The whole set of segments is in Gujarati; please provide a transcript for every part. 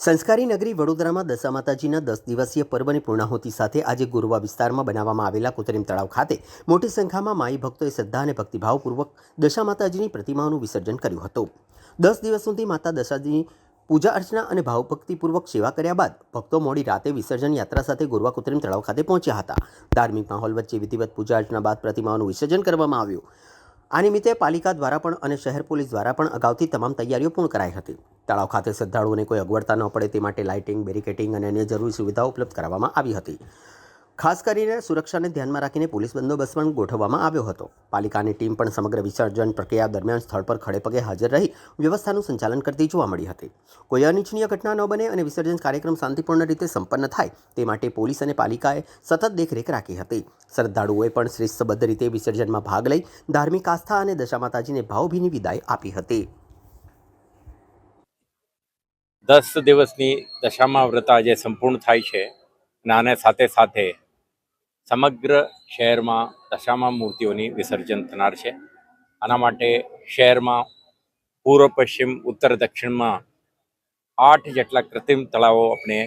સંસ્કારી નગરી વડોદરામાં દશા માતાજીના 10 દિવસીય પર્વની પૂર્ણાહુતિ સાથે આજે ગુરવા વિસ્તારમાં બનાવવામાં આવેલા કૃત્રિમ તળાવ ખાતે મોટી સંખ્યામાં માઈ ભક્તોએ શ્રદ્ધા અને ભક્તિભાવપૂર્વક દશા માતાજીની પ્રતિમાઓનું વિસર્જન કર્યું હતું. 10 દિવસ સુધી માતા દશાજીની પૂજા અર્ચના અને ભાવભક્તિપૂર્વક સેવા કર્યા બાદ ભક્તો મોડી રાતે વિસર્જન યાત્રા સાથે ગુરવા કૃત્રિમ તળાવ ખાતે પહોંચ્યા હતા. ધાર્મિક માહોલ વચ્ચે વિધિવત પૂજા અર્ચના બાદ પ્રતિમાઓનું વિસર્જન કરવામાં આવ્યું. આ નિમિત્તે પાલિકા દ્વારા પણ અને શહેર પોલીસ દ્વારા પણ અગાઉથી તમામ તૈયારીઓ પૂર્ણ કરાઈ હતી. તળાવ ખાતે શ્રદ્ધાળુઓને કોઈ અગવડતા ન પડે તે માટે લાઇટિંગ, બેરિકેડિંગ અને અન્ય જરૂરી સુવિધાઓ ઉપલબ્ધ કરાવવામાં આવી હતી. ખાસ કરીને સુરક્ષાને ધ્યાનમાં રાખીને પોલીસ બંદોબસ્ત પણ ગોઠવવામાં આવ્યો હતો. પાલિકાની ટીમ પણ સમગ્ર વિસર્જન પ્રક્રિયા દરમિયાન સ્થળ પર ખડેપગે હાજર રહી વ્યવસ્થાનું સંચાલન કરતી જોવા મળી હતી. કોઈ અનિચ્છનીય ઘટના ન બને અને વિસર્જન કાર્યક્રમ શાંતિપૂર્ણ રીતે સંપન્ન થાય તે માટે પોલીસ અને પાલિકાએ સતત દેખરેખ રાખી હતી. શ્રદ્ધાળુઓએ પણ શિસ્તબદ્ધ રીતે વિસર્જનમાં ભાગ લઈ ધાર્મિક આસ્થા અને દશા માતાજીને ભાવભીની વિદાય આપી હતી. 10 દિવસની દશામા વ્રત આજે સંપૂર્ણ થાય છે અને આને સાથે સાથે સમગ્ર શહેરમાં દશામા મૂર્તિઓની વિસર્જન થનાર છે. આના માટે શહેરમાં પૂર્વ, પશ્ચિમ, ઉત્તર, દક્ષિણમાં 8 જેટલા કૃત્રિમ તળાવો આપણે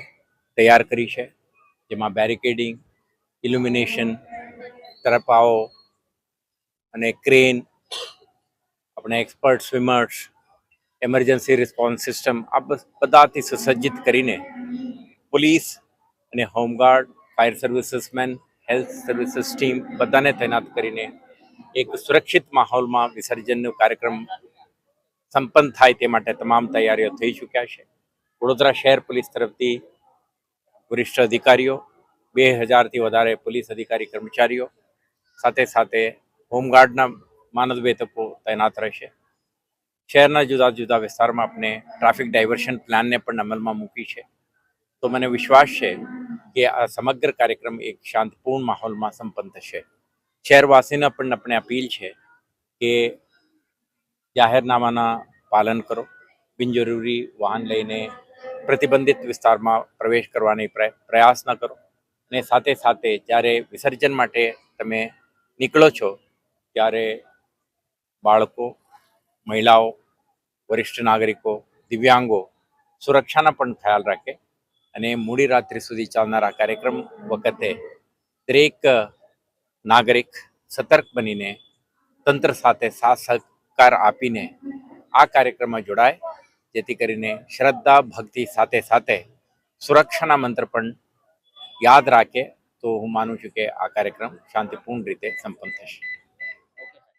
તૈયાર કરી છે, જેમાં બેરિકેડિંગ, ઇલ્યુમિનેશન, તરપાઓ અને ક્રેન, આપણે expert swimmers, emergency response system આ બધાથી સુસજ્જિત કરીને પોલીસ અને હોમગાર્ડ, ફાયર સર્વિસીસમેન, હેલ્થ સર્વિસીસ ટીમ બધાને તૈનાત કરીને એક સુરક્ષિત માહોલમાં વિસર્જનનો કાર્યક્રમ સંપન્ન થાય તે માટે તમામ તૈયારીઓ થઈ ચૂક્યા છે. વડોદરા શહેર પોલીસ તરફથી વરિષ્ઠ અધિકારીઓ, 2000થી વધારે પોલીસ અધિકારી કર્મચારીઓ, સાથે સાથે હોમગાર્ડના માનદવેતકો તૈનાત રહેશે. શહેરના જુદા જુદા વિસ્તારમાં આપણે ટ્રાફિક ડાયવર્શન પ્લાનને પણ અમલમાં મૂકી છે. તો મને વિશ્વાસ છે કે આ સમગ્ર કાર્યક્રમ એક શાંતિપૂર્ણ માહોલમાં સંપન્ન થશે. શહેરવાસીને પણ આપણે અપીલ છે કે જાહેરનામાના પાલન કરો, બિનજરૂરી વાહન લઈને પ્રતિબંધિત વિસ્તારમાં પ્રવેશ કરવાની પ્રયાસ ન કરો અને સાથે સાથે જ્યારે વિસર્જન માટે તમે નીકળો છો ત્યારે બાળકો, મહિલાઓ, વરિષ્ઠ નાગરિકો, દિવ્યાંગો સુરક્ષાના પણ ખ્યાલ રાખે અને મોડી રાત્રિ સુધી ચાલનારા કાર્યક્રમ વખતે દરેક નાગરિક સતર્ક બનીને તંત્ર સાથે સાથ સહકાર આપીને આ કાર્યક્રમમાં જોડાય, જેથી કરીને શ્રદ્ધા ભક્તિ સાથે સાથે સુરક્ષાના મંત્ર પણ યાદ રાખે તો હું માનું છું કે આ કાર્યક્રમ શાંતિપૂર્ણ રીતે સંપન્ન થશે.